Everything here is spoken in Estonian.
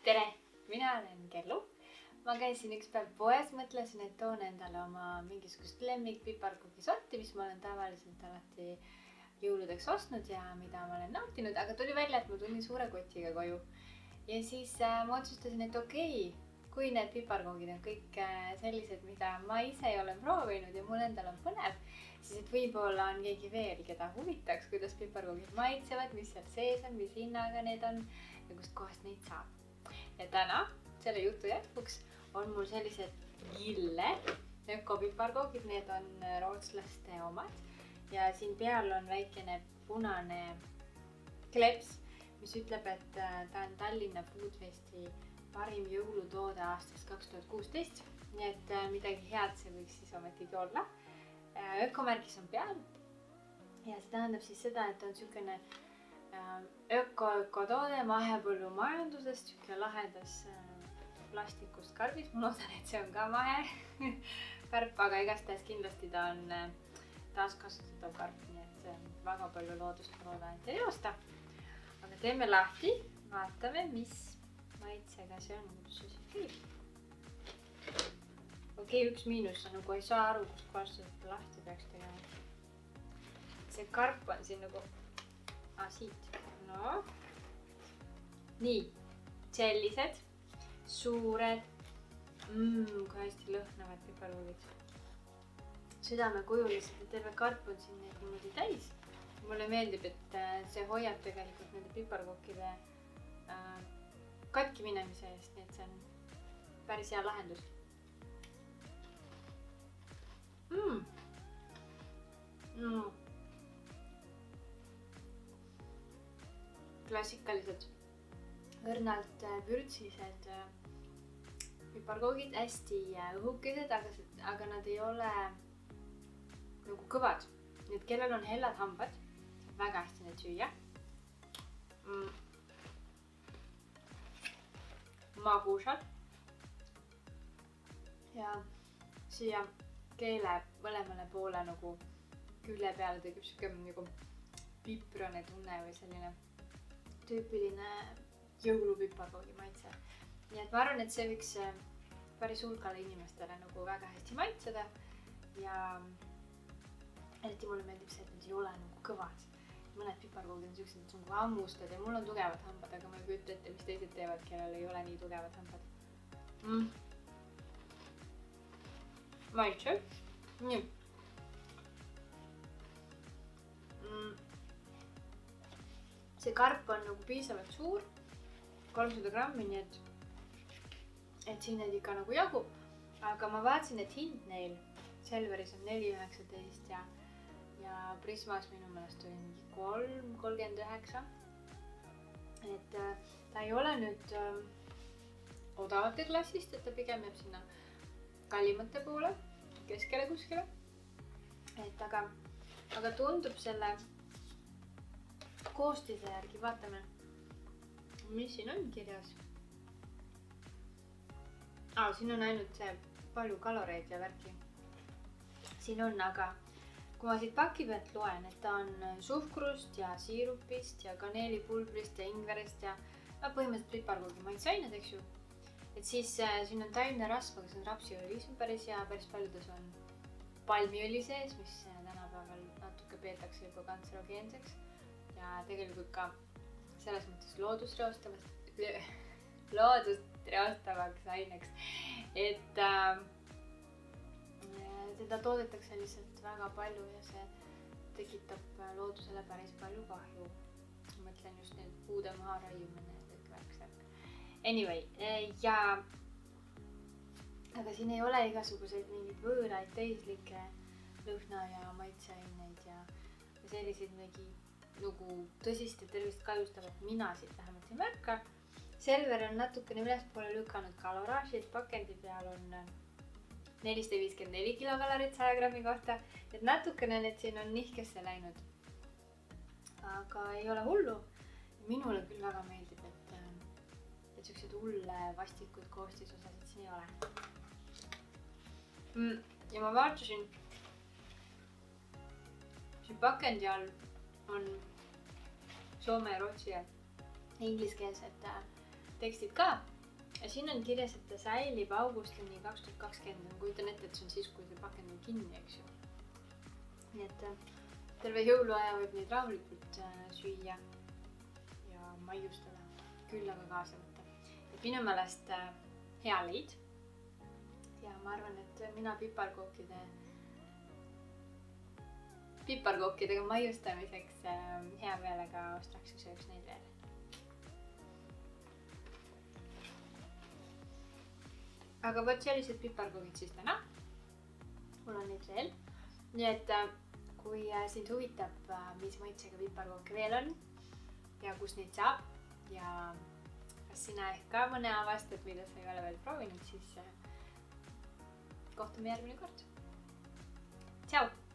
tere, mina olen Kellu. Ma käisin üks päev poes, mõtlesin, et toon endale oma mingisugust lemmikpiparkoogi sorti, mis ma olen tavaliselt alati jõuludeks ostnud ja mida ma olen nautinud, aga tuli välja, et ma tulin suure kotiga koju. Ja siis ma otsustasin, et okei, kui need piparkoogid on kõik sellised, mida ma ise ei ole proovinud ja mul endal on põnev, siis et võib-olla on keegi veel, keda huvitaks, kuidas piparkoogid maitsevad, mis seal sees on, mis hinnaga need on ja kust kohast neid saab. Ja täna, selle jutu jätkuks, on mul sellised Gille ökopiparkoogid, need on rootslaste omad. Ja siin peal on väikene punane kleps, mis ütleb, et ta on Tallinna Foodfesti parim jõulutoode aastast 2016. Nii et midagi head see võiks siis ometigi olla. Ökomärgis on peal ja see tähendab siis seda, et on niisugune öko-toode mahepõllu majandusest, niisugune lahedas plastikust karbis. Ma loodan, et see on ka mahe karp, aga igastahes kindlasti ta on taaskasutatav karp, nii et see on väga palju loodust ma loodan, et ei osta. Aga teeme lahti, vaatame, mis maitsega see on, kus see siis käib. Okei, üks miinus on nagu ei saa aru, kus kohast seda lahti peaks tegema. See karp on siin nagu siit. No. Nii, sellised suured, kui hästi lõhnavad piparkoogid. Südamekujulised ja terve karp on siin neid niimoodi täis. Mulle meeldib, et see hoiab tegelikult nende piparkookide katki minemise eest, nii et see on päris hea lahendus. Klassikalised, õrnalt vürtsised piparkoogid, hästi õhukesed, aga nad ei ole nagu kõvad. Nii et kellel on hellad hambad, väga hästi need süüa. Magusad ja siia keele mõlemale poole nagu külje peale tegib siuke nagu piprane tunne või selline tüüpiline jõulupiparkoogi maitse. Nii et ma arvan, et see võiks päris hulgale inimestele nagu väga hästi maitseda ja eriti mulle meeldib see, et need ei ole nagu kõvad. Mõned piparkoogid on siuksed, et nagu hammustad ja mul on tugevad hambad, aga ma ei kujuta ette, mis teised teevad, kellel ei ole nii tugevad hambad. Maitse. Nii. See karp on nagu piisavalt suur, 300 grammi, nii et siin neid ikka nagu jagub. Aga ma vaatasin, et hind neil Selveris on 4,19 ja Prismas minu meelest oli mingi 3,39. Et ta ei ole nüüd odavate klassist, et ta pigem jääb sinna kallimate poole, keskele kuskile. Et aga tundub selle koostise järgi, vaatame, mis siin on kirjas. Siin on ainult see palju kaloreid ja värki. Siin on, aga kui ma siit paki pealt loen, et ta on suhkrust ja siirupist ja kaneelipulbrist ja ingverist ja põhimõtteliselt piparkoogi maitseained, eks ju. Et siis siin on täimne rasv, aga see on rapsiõli, see on päris hea, päris paljudes on palmiõli sees, mis tänapäeval natuke peetakse juba kantserogeenseks ja tegelikult ka selles mõttes loodust reostavaks aineks, et seda toodetakse lihtsalt väga palju ja see tekitab loodusele päris palju kahju. Mõtlen just need puude maha raiumine ja kõik värk. Anyway, aga siin ei ole igasuguseid mingid võõraid teislikke lõhna ja maitseaineid ja selliseid nagu tõsist ja tervist kahjustavat mina siit vähemalt ei märka. Selver on natukene ülespoole lükanud kaloraaži, et pakendi peal on 454 kilokalorit 100 grammi kohta, et natukene need siin on nihkesse läinud. Aga ei ole hullu. Minule küll väga meeldib, et siuksed hulle vastikud koostisosasid siin ei ole. Ja ma vaatasin, siin pakendi all on soome, rootsi ja ingliskeelsed tekstid ka. ja siin on kirjas, et ta säilib augustini 2020. Ma kujutan ette, et see on siis, kui see pakend on kinni, eks ju. Nii et terve jõuluaja võib neid rahulikult süüa ja maiustada, küll aga kaasa võtta. Et minu meelest hea leid. Ja ma arvan, et mina piparkookidega maiustamiseks hea meelega ostaks ja sööks neid veel. Aga võt sellised piparkoogid siis täna. Mul on neid veel. Nii et kui sind huvitab, mis maitsega piparkooke veel on ja kus neid saab ja kas sina ehk ka mõne avastad, mida sa ei ole veel proovinud, siis kohtume järgmine kord. Tšau!